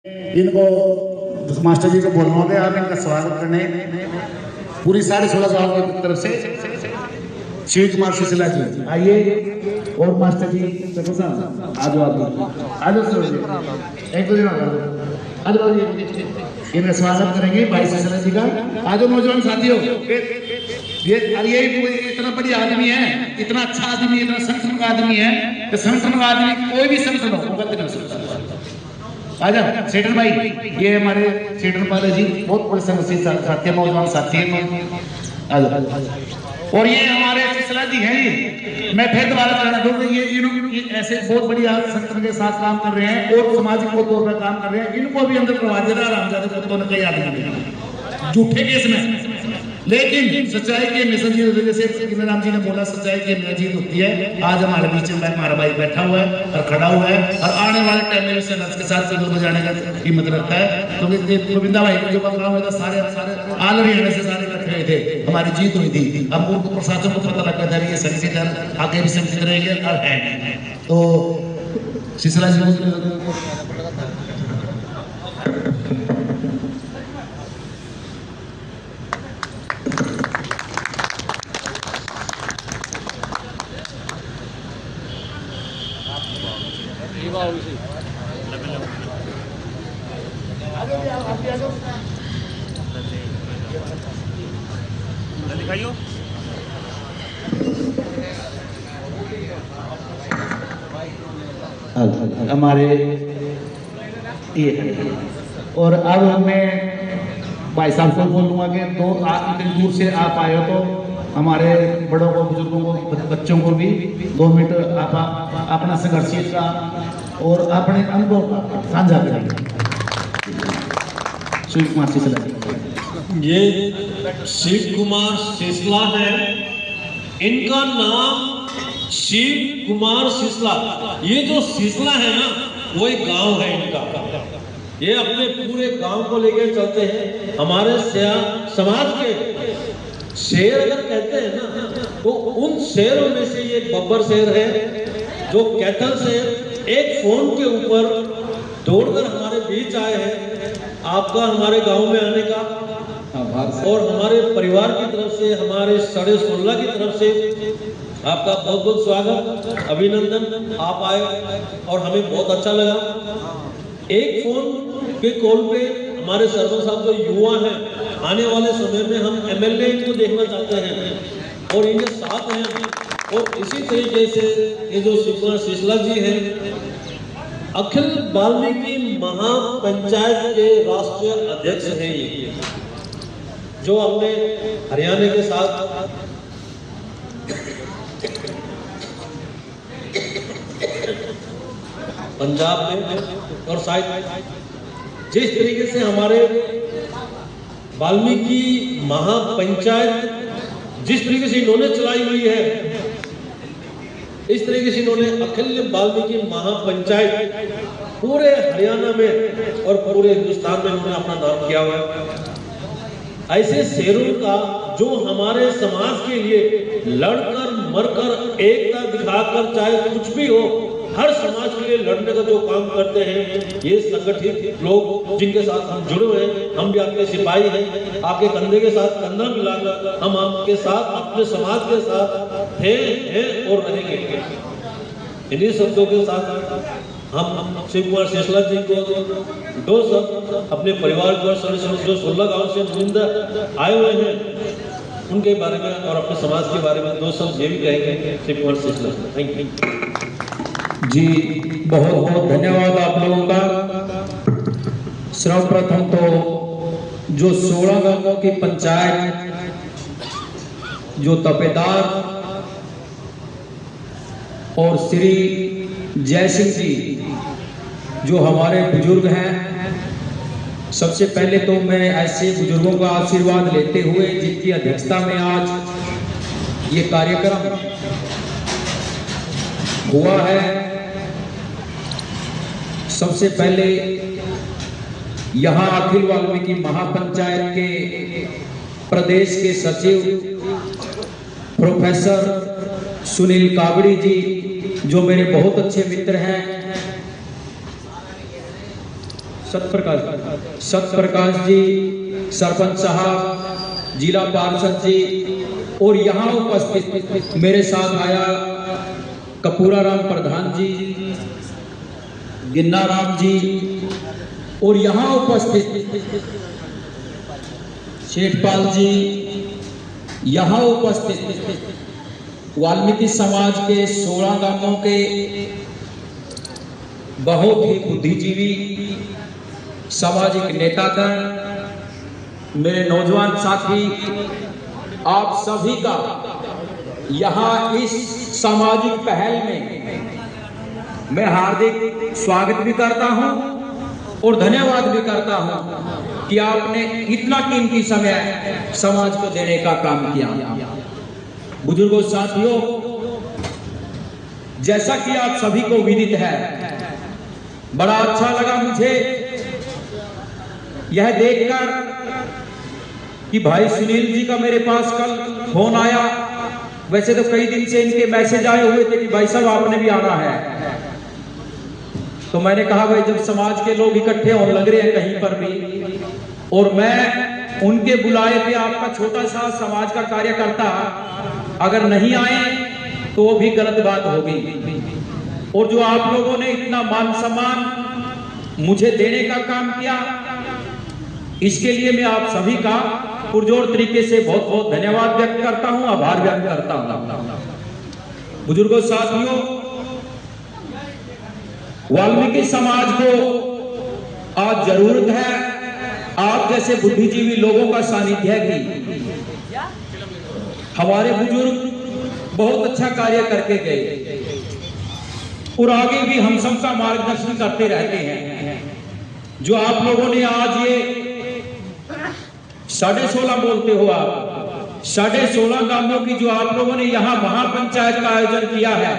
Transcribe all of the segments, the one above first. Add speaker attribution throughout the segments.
Speaker 1: इनको मास्टर जी को बोलना होगा, आप इनका स्वागत करने पूरी 16.5 गाँव की तरफ से शिव कुमार सिसला जी आइए। और मास्टर जी आज आज एक दो इनका स्वागत करेंगे भाई सिसला जी का। आज नौजवान साथियों, ये इतना बढ़िया आदमी है, इतना अच्छा आदमी, इतना संगठन का आदमी है कि संगठन का आदमी कोई भी संगठन हो गलत नहीं हो सकता। आजा सेठन भाई, ये हमारे सेठन पाले जी बहुत बड़े संघर्षी साथी, नौजवान साथी है। और ये हमारे सिसला जी हैं। मैं फिर दोबारा कहना चाहूँगा, ये ऐसे बहुत बढ़िया संगठन के साथ काम कर रहे हैं और सामाजिक तौर पर काम कर रहे हैं। इनको भी अंदर करवा दे रहा है रामजादे को, कई आदमी झूठे केस में, लेकिन सच्चाई के मिशन जी, जैसे राम जी ने बोला, सच्चाई की जीत होती है। आज हमारे बीच में हमारा भाई बैठा हुआ है और खड़ा हुआ है और आने वाले टाइम में संघर्ष के साथ फिर बजाने का हिम्मत रखता है। क्योंकि गोविंदा भाई जो गाँव में था, सारे आल हरियाणा से सारे इकट्ठे हुए थे, हमारी जीत हुई थी। अब उनको प्रशासन को पता लगा था ये संगठित आगे भी संगठित रहेंगे और है। तो सिसला जी
Speaker 2: दिखाइयो।
Speaker 1: हमारे ये, और अब मैं भाई साहब को बोलूँगा कि तो आप इतनी दूर से आप आए हो तो हमारे बड़ों को, बुजुर्गों को, बच्चों को भी 2 मिनट आप अपना संघर्षीय का और अपने अनुभव का साझा करेंगे। शिव कुमार सिसला,
Speaker 2: ये शिव कुमार सिसला है, इनका नाम शिव कुमार सिसला। ये जो सिसला है ना, वो एक गांव है इनका। ये अपने पूरे गांव को लेकर चलते हैं। हमारे समाज के शेर अगर कहते हैं ना, तो उन शेरों में से ये बब्बर शेर है, जो कैथल से एक फोन के ऊपर दौड़कर हमारे बीच आए हैं। आपका हमारे गांव में आने का और हमारे परिवार की तरफ से, हमारे 16.5 की तरफ से आपका बहुत बहुत स्वागत, अभिनंदन। आप आए और हमें बहुत अच्छा लगा। एक फोन के कॉल पे हमारे सरपंच साहब जो युवा हैं, आने वाले समय में हम एमएलए इनको देखना चाहते हैं और इनके साथ हैं। और इसी तरीके से ये जो शिव कुमार सिसला जी हैं, अखिल वाल्मीकि महापंचायत के राष्ट्रीय अध्यक्ष हैं। ये जो हमने हरियाणा के साथ पंजाब में और शायद जिस तरीके से हमारे वाल्मीकि महापंचायत जिस तरीके से इन्होंने चलाई हुई है, इस तरीके से इन्होंने अखिल वाल्मीकि महापंचायत पूरे हरियाणा में और पूरे हिंदुस्तान में उन्होंने अपना नाम किया हुआ है। ऐसे शेरों का जो हमारे समाज के लिए लड़कर मरकर एकता दिखाकर, चाहे कुछ भी हो, हर समाज के लिए लड़ने का जो काम करते हैं, ये संगठित लोग जिनके साथ हम जुड़े हुए हैं। हम भी आपके सिपाही हैं, आपके कंधे के साथ कंधा मिलाकर हम आपके साथ, अपने समाज के साथ हैं और रहेंगे। इन्हीं शब्दों के साथ हम शिव कुमार सिसला जी को 2 शब्द अपने परिवार को, 16 गाँव से नुमाइंदा आए हुए हैं, उनके बारे में और अपने समाज के बारे में 2 शब्द ये भी कहेंगे। शिव कुमार सिसला, थैंक यू
Speaker 3: जी। बहुत बहुत धन्यवाद आप लोगों का। सर्वप्रथम तो जो 16 गांवों की पंचायत, जो तपेदार और श्री जय सिंह जी जो हमारे बुजुर्ग हैं, सबसे पहले तो मैं ऐसे बुजुर्गों का आशीर्वाद लेते हुए जिनकी अध्यक्षता में आज ये कार्यक्रम हुआ है, सबसे पहले यहाँ अखिल वाल्मीकि महापंचायत के प्रदेश के सचिव प्रोफेसर सुनील कावड़ी जी, जो मेरे बहुत अच्छे मित्र हैं, सतप्रकाश जी, सरपंच साहब, जिला पार्षद जी, और यहाँ उपस्थित मेरे साथ आया कपूरा राम प्रधान जी, गिन्ना राम जी, और यहाँ उपस्थित शेठपाल जी, यहाँ उपस्थित वाल्मीकि समाज के 16 गांवों के बहुत ही बुद्धिजीवी सामाजिक नेतागण, मेरे नौजवान साथी, आप सभी का यहाँ इस सामाजिक पहल में मैं हार्दिक स्वागत भी करता हूँ और धन्यवाद भी करता हूँ कि आपने इतना कीमती समय समाज को देने का काम किया। बुजुर्गों साथियों, जैसा कि आप सभी को विदित है, बड़ा अच्छा लगा मुझे यह देखकर कि भाई सुनील जी का मेरे पास कल फोन आया। वैसे तो कई दिन से इनके मैसेज आए हुए थे कि भाई साहब आपने भी आना है, तो मैंने कहा भाई जब समाज के लोग इकट्ठे होने लग रहे हैं कहीं पर भी, और मैं उनके बुलाए पे आपका छोटा सा समाज का कार्यकर्ता अगर नहीं आए तो वो भी गलत बात होगी। और जो आप लोगों ने इतना मान सम्मान मुझे देने का काम किया, इसके लिए मैं आप सभी का पुरजोर तरीके से बहुत बहुत धन्यवाद व्यक्त करता हूं, आभार व्यक्त करता हूं। बुजुर्गों साथियों, वाल्मीकि समाज को आज जरूरत है आप जैसे बुद्धिजीवी लोगों का सानिध्य की। हमारे बुजुर्ग बहुत अच्छा कार्य करके गए और आगे भी हम सबका मार्गदर्शन करते रहते हैं। जो आप लोगों ने आज ये 16.5 बोलते हो आप, 16.5 गांवों की जो आप लोगों ने यहाँ महापंचायत का आयोजन किया है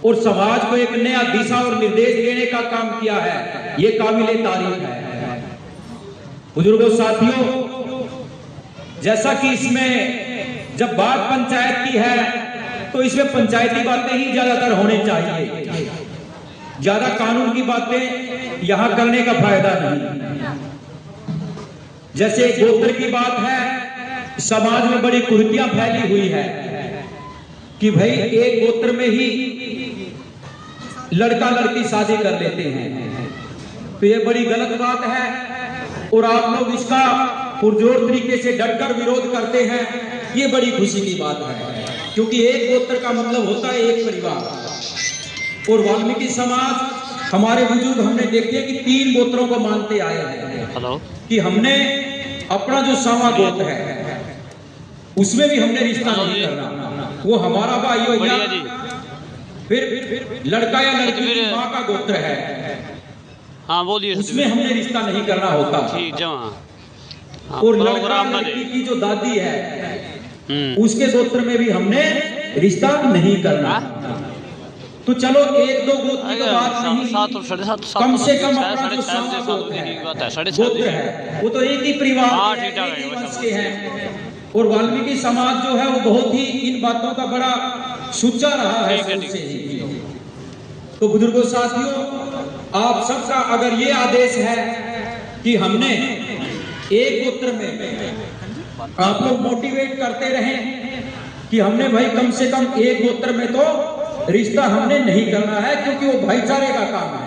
Speaker 3: और समाज को एक नया दिशा और निर्देश देने का काम किया है, ये काबिले तारीफ है। बुजुर्गों साथियों, जैसा कि इसमें जब बात पंचायत की है तो इसमें पंचायती बातें ही ज्यादातर होनी चाहिए, ज्यादा कानून की बातें यहां करने का फायदा नहीं। जैसे गोत्र की बात है, समाज में बड़ी कुरीतियां फैली हुई है कि भाई एक गोत्र में ही लड़का लड़की शादी कर लेते हैं, तो ये बड़ी गलत बात है और आप लोग इसका पुरजोर तरीके से डटकर विरोध करते हैं, ये बड़ी खुशी की बात है, क्योंकि एक गोत्र का मतलब होता है एक परिवार। और वाल्मीकि समाज, हमारे बुजुर्ग हमने देखे कि 3 गोत्रों को मानते आए हैं कि हमने अपना जो सावा गोत्र है उसमें भी हमने रिश्ता नहीं करना, वो हमारा भाई हो या फिर लड़का या लड़की की माँ का गोत्र है,
Speaker 4: हाँ बोलिए,
Speaker 3: उसमें हमने रिश्ता नहीं करना होता। और लड़का लड़की की जो दादी है उसके गोत्र में भी हमने रिश्ता नहीं करना। तो चलो 1-2 गोत्र की बात नहीं, कम से कम अपना जो सावा गोत्र है वो तो एक ही परिवार एक ही वंश के हैं। और वाल्मीकि समाज जो है वो बहुत ही इन बातों का बड़ा सुच्चा रहा है शुरू से ही। तो बुजुर्गों साथियों, आप सबका अगर ये आदेश है कि हमने एक गोत्र में आप लोग मोटिवेट करते रहें कि हमने भाई कम से कम एक गोत्र में तो रिश्ता हमने नहीं करना है, क्योंकि वो भाईचारे का काम है।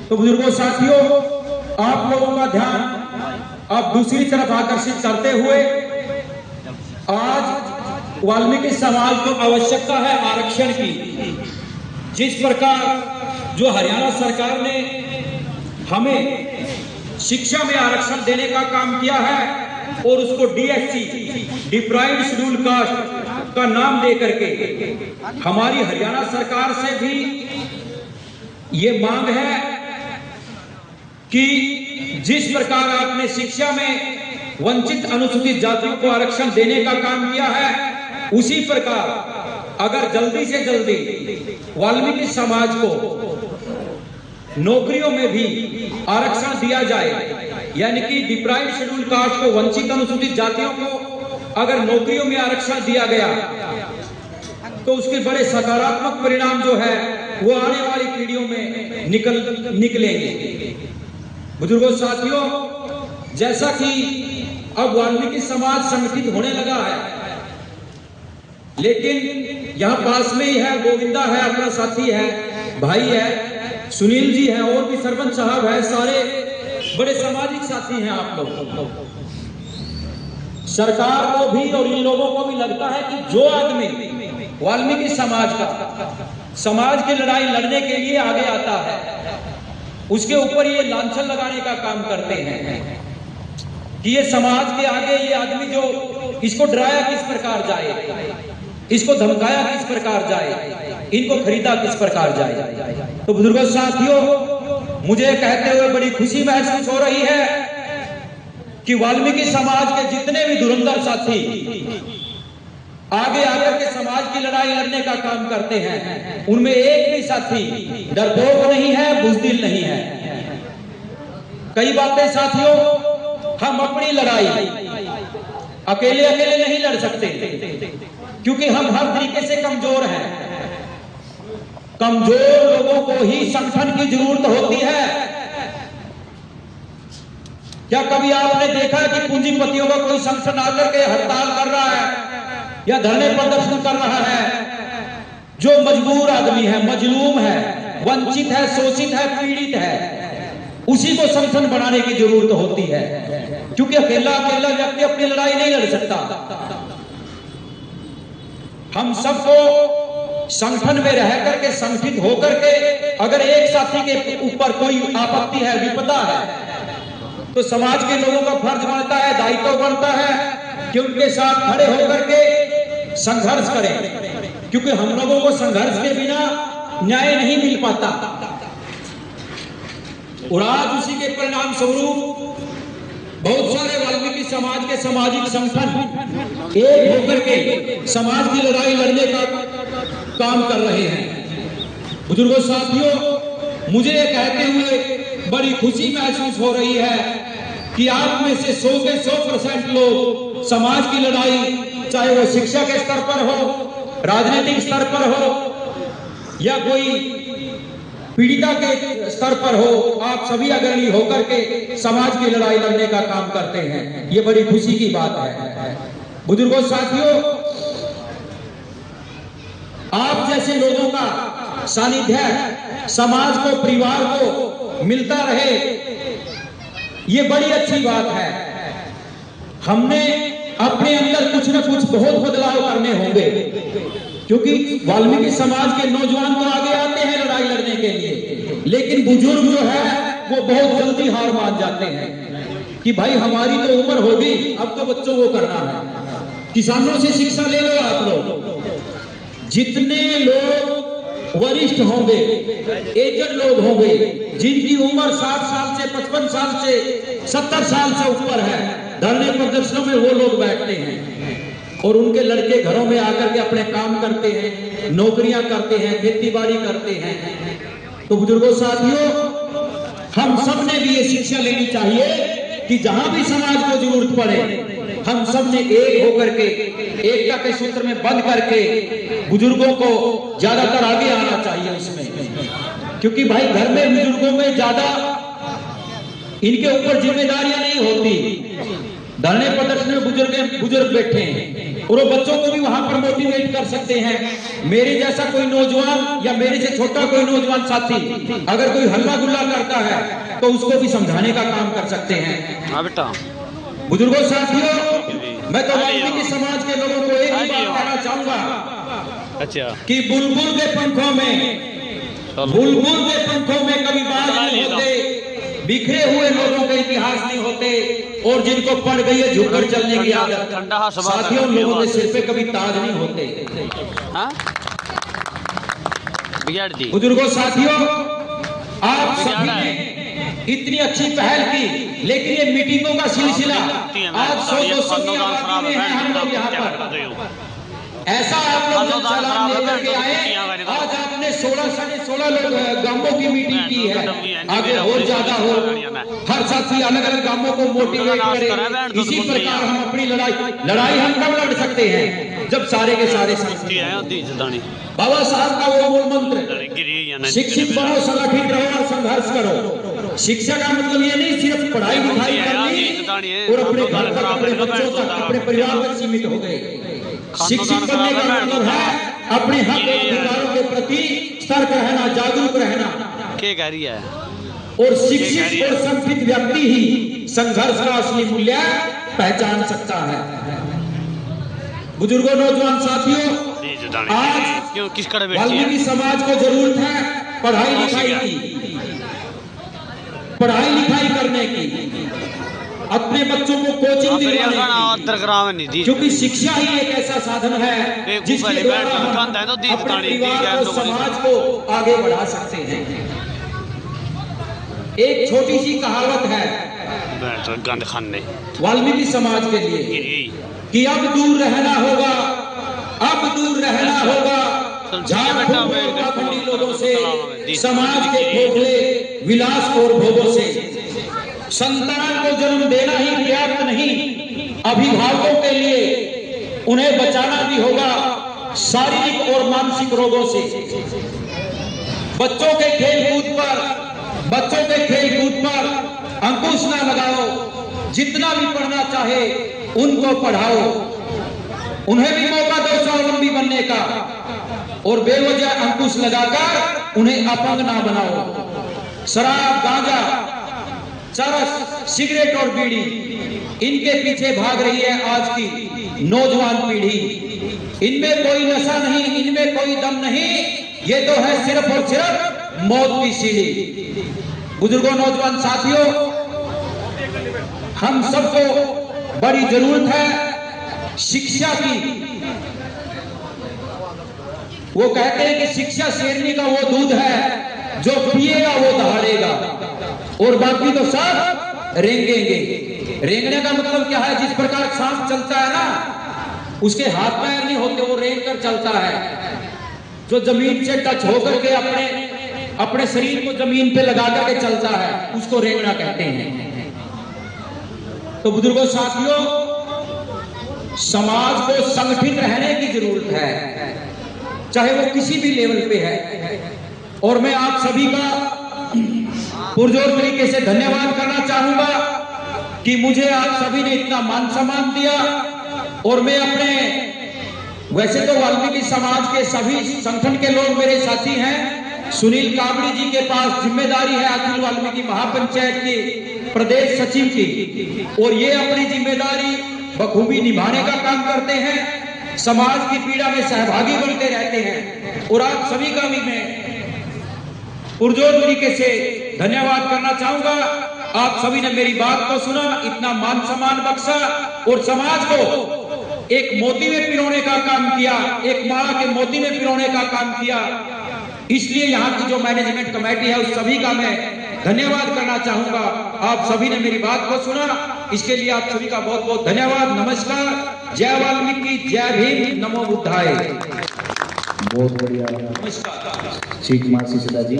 Speaker 3: तो बुजुर्गों साथियों, आप लोगों का ध्यान आप दूसरी तरफ आकर्षित करते हुए, आज वाल्मीकि समाज को आवश्यकता है आरक्षण की। जिस प्रकार जो हरियाणा सरकार ने हमें शिक्षा में आरक्षण देने का काम किया है और उसको डीएससी, डिप्राइव्ड शेड्यूल कास्ट का नाम दे करके, हमारी हरियाणा सरकार से भी ये मांग है कि जिस प्रकार आपने शिक्षा में वंचित अनुसूचित जातियों को आरक्षण देने का काम किया है, उसी प्रकार अगर जल्दी से जल्दी वाल्मीकि समाज को नौकरियों में भी आरक्षण दिया जाए, यानी कि डिप्राइव्ड शेड्यूल कास्ट को, वंचित अनुसूचित जातियों को अगर नौकरियों में आरक्षण दिया गया तो उसके बड़े सकारात्मक परिणाम जो है वो आने वाली पीढ़ियों में निकलेंगे। बुजुर्गों साथियों, जैसा कि अब वाल्मीकि समाज संगठित होने लगा है, लेकिन यहाँ पास में ही है, गोविंदा है, अपना साथी है, भाई है, सुनील जी है, और भी सरपंच साहब है, सारे बड़े सामाजिक साथी हैं आप लोग। सरकार को भी और इन लोगों को भी लगता है कि जो आदमी वाल्मीकि समाज की लड़ाई लड़ने के लिए आगे आता है, उसके ऊपर ये लांछन लगाने का काम करते हैं कि ये समाज के आगे ये आदमी जो इसको डराया किस प्रकार जाए, इसको धमकाया किस प्रकार जाए, इनको खरीदा किस प्रकार जाए। तो बुजुर्गों साथियों, मुझे कहते हुए बड़ी खुशी महसूस हो रही है कि वाल्मीकि समाज के जितने भी धुरंधर साथी आगे आकर के समाज की लड़ाई लड़ने का काम करते हैं, उनमें एक भी साथी डरपोक नहीं है, बुज़दिल नहीं है। कई बातें साथियों, हम अपनी लड़ाई अकेले अकेले नहीं लड़ सकते, क्योंकि हम हर तरीके से कमजोर हैं। कमजोर लोगों को ही संगठन की जरूरत होती है। क्या कभी आपने देखा कि पूंजीपतियों का कोई संगठन आकर के हड़ताल कर रहा है या धरने प्रदर्शन कर रहा है? जो मजबूर आदमी है, मजलूम है, वंचित है, शोषित है, पीड़ित है, उसी को संगठन बनाने की जरूरत होती है, क्योंकि अकेला व्यक्ति अपनी लड़ाई नहीं लड़ सकता। हम सबको संगठन में रह करके, संगठित होकर के, अगर एक साथी के ऊपर कोई आपत्ति है, विपदा है, तो समाज के लोगों का फर्ज बनता है, दायित्व बनता है कि उनके साथ खड़े होकर के संघर्ष करें, क्योंकि हम लोगों को संघर्ष के बिना न्याय नहीं मिल पाता। और आज उसी के परिणाम स्वरूप बहुत सारे वाल्मीकि समाज के सामाजिक संगठन एक होकर के समाज की लड़ाई लड़ने का काम कर रहे हैं। बुजुर्गों साथियों, मुझे ये कहते हुए बड़ी खुशी महसूस हो रही है कि आप में से 100 के 100% लोग समाज की लड़ाई, चाहे वो शिक्षा के स्तर पर हो, राजनीतिक स्तर पर हो, या कोई पीड़िता के स्तर पर हो, आप सभी अग्रणी होकर के समाज की लड़ाई लड़ने का काम करते हैं। ये बड़ी खुशी की बात है। बुजुर्गों साथियों, आप जैसे लोगों का सानिध्य समाज को, परिवार को मिलता रहे, ये बड़ी अच्छी बात है। हमने अपने अंदर कुछ न कुछ बहुत बदलाव करने होंगे, क्योंकि वाल्मीकि समाज के नौजवान तो आगे आते हैं लड़ाई लड़ने के लिए, लेकिन बुजुर्ग जो है वो बहुत जल्दी हार मान जाते हैं कि भाई हमारी तो उम्र होगी, अब तो बच्चों को करना है। किसानों से शिक्षा ले लो आप लोग, जितने लोग वरिष्ठ होंगे, एजड लोग होंगे, जिनकी उम्र 60 साल से 55 साल से 70 साल से ऊपर है, धरने प्रदर्शनों में वो लोग बैठते हैं और उनके लड़के घरों में आकर के अपने काम करते हैं, नौकरियां करते हैं, खेती बाड़ी करते हैं। तो बुजुर्गों साथियों, हम सब ने भी ये शिक्षा लेनी चाहिए कि जहां भी समाज को जरूरत पड़े, हम सब ने एक होकर के, एकता के सूत्र में बंध करके बुजुर्गों को ज्यादातर आगे आना चाहिए उसमें, क्योंकि भाई घर में बुजुर्गों में ज्यादा इनके ऊपर जिम्मेदारियां नहीं होती। धरने प्रदर्शन में बुजुर्ग बैठे हैं और वो बच्चों को भी वहां पर मोटिवेट कर सकते हैं। मेरे जैसा कोई नौजवान या मेरे से छोटा कोई नौजवान साथी अगर कोई हल्ला गुल्ला करता है तो उसको भी समझाने का काम कर सकते हैं।
Speaker 4: हाँ बेटा।
Speaker 3: बुजुर्गों साथियों, मैं तो वाल्मीकि समाज के लोगों को एक ही बात कहना चाहूंगा,
Speaker 4: अच्छा,
Speaker 3: कि बुलबुल के पंखों में कभी बाज नहीं होते, बिखरे हुए लोगों के इतिहास नहीं होते, और जिनको पड़ गई है झुककर चलने की आदत, साथियों लोगों के सिर पे कभी ताज नहीं होते।
Speaker 4: हाँ? बिगाड़ दी।
Speaker 3: बुजुर्गों साथियों, आप सभी ने इतनी अच्छी पहल की, लेकिन ये मीटिंगों का सिलसिला आज 100-200 की आबादी में है हम लोग यहाँ पर। ऐसा आप लोग सलाम लेकर के आए, आज आपने 16 गांवों की मीटिंग की है, आगे और ज्यादा हो, हर साथी अलग अलग गांवों को मोटिवेट करे। इसी प्रकार हम अपनी लड़ाई हम कब लड़ सकते हैं, जब सारे के सारे बाबा साहब का वो मूल मंत्र, शिक्षित बनो, संगठित रहो और संघर्ष करो। शिक्षा का मतलब ये नहीं सिर्फ पढ़ाई लिखाई करनी और अपने घर तक, अपने बच्चों तक, अपने परिवार तक सीमित हो गए। शिक्षित बनने का मतलब है अपने हक और अधिकारों के प्रति सतर्क रहना, जागरूक रहना।
Speaker 4: क्या कह रही है?
Speaker 3: और शिक्षित और संस्कृत व्यक्ति ही संघर्ष का असली मूल्य पहचान सकता है। बुजुर्गों, नौजवान साथियों, आज वाल्मीकि समाज को जरूरत है पढ़ाई लिखाई की, पढ़ाई लिखाई करने की, अपने बच्चों को कोचिंग दिलवाने की, क्योंकि शिक्षा ही एक ऐसा साधन है जिसके द्वारा हम अपने परिवार और समाज को आगे बढ़ा सकते हैं। एक छोटी सी कहावत है
Speaker 4: गंद खाने
Speaker 3: वाल्मीकि समाज के लिए कि अब दूर रहना होगा, अब दूर रहना होगा झारखंडी लोगों से, समाज के खोखले विलास और भोगों से। संतान को जन्म देना ही पर्याप्त नहीं, अभिभावकों के लिए उन्हें बचाना भी होगा शारीरिक और मानसिक रोगों से। बच्चों के खेल कूद पर अंकुश ना लगाओ, जितना भी पढ़ना चाहे उनको पढ़ाओ, उन्हें भी मौका दो स्वावलंबी बनने का, और बेवजह अंकुश लगाकर उन्हें अपंग ना बनाओ। शराब, गांजा, चरस, सिगरेट और बीड़ी, इनके पीछे भाग रही है आज की नौजवान पीढ़ी। इनमें कोई नशा नहीं, इनमें कोई दम नहीं, ये तो है सिर्फ और सिर्फ मौत की सीढ़ी। बुजुर्गों, नौजवान साथियों, हम सबको बड़ी जरूरत है शिक्षा की। वो कहते हैं कि शिक्षा शेरनी का वो दूध है जो पिएगा वो दहाड़ेगा और बाकी तो सब रेंगेंगे। रेंगने का मतलब क्या है? जिस प्रकार सांप चलता है ना, उसके हाथ पैर नहीं होते, वो रेंग कर चलता है। जो जमीन से टच होकर के अपने शरीर को जमीन पे लगा करके चलता है, उसको रेंगना कहते हैं। तो बुजुर्गों, साथियों, समाज को संगठित रहने की जरूरत है, चाहे वो किसी भी लेवल पे है। और मैं आप सभी का पुरजोर तरीके से धन्यवाद करना चाहूंगा कि मुझे आप सभी ने इतना मान सम्मान दिया। और मैं वैसे तो वाल्मीकि समाज के सभी संगठन के लोग मेरे साथी हैं। सुनील काबड़ी जी के पास जिम्मेदारी है अखिल वाल्मीकि महापंचायत की प्रदेश सचिव की, और ये अपनी जिम्मेदारी बखूबी निभाने का काम करते हैं, समाज की पीड़ा में सहभागी बनते रहते हैं। और आप सभी का भी मैं पुरजोर तरीके से धन्यवाद करना चाहूंगा। आप सभी ने मेरी बात को सुना, इतना मान सम्मान बख्शा और समाज को एक मोती में पिरोने का काम किया, एक माला के मोती में पिरोने का काम किया। इसलिए यहाँ की जो मैनेजमेंट कमेटी है उस सभी का मैं धन्यवाद करना चाहूंगा। आप सभी ने मेरी बात को सुना, इसके लिए आप सभी का बहुत बहुत धन्यवाद। नमस्कार, जय वाल्मीकि, जय भीम, नमो बुद्धाय।
Speaker 1: बहुत बढ़िया,
Speaker 3: नमस्कार।
Speaker 1: श्री कुमार शिशला जी,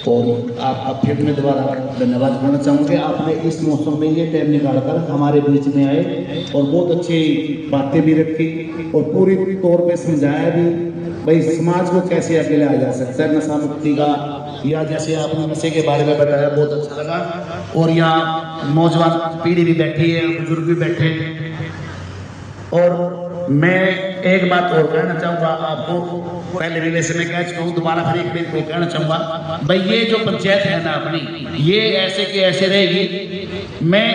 Speaker 1: और आप फिर मैं दोबारा धन्यवाद करना चाहूँगे। आपने इस मौसम में ये टाइम निकालकर हमारे बीच में आए और बहुत अच्छी बातें भी रखी और पूरी तौर पे समझाया भी भाई समाज को कैसे आगे लाया जा सकता है नशा मुक्ति का, या जैसे आपने नशे के बारे में बताया, बहुत अच्छा लगा। और यहाँ नौजवान पीढ़ी भी बैठी है, बुजुर्ग भी बैठे। और मैं एक बात और कहना चाहूँगा आपको, पहले भी वैसे मैं कह चुका हूँ, दोबारा फिर एक बार कहना चाहूँगा भाई, ये जो पंचायत है ना अपनी, ये ऐसे के ऐसे रहेगी। मैं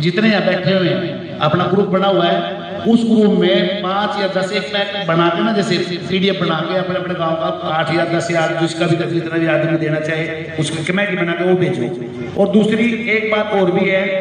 Speaker 1: जितने यहाँ बैठे हुए हैं, अपना ग्रुप बना हुआ है, उस ग्रुप में 5 या 10 एक पैक बना के ना, जैसे PDF बना के अपने अपने गाँव का 8 या 10 या जिसका भी जितना भी आदमी देना चाहे उसकी कमेटी बना के वो भेजो। और दूसरी एक बात और भी है,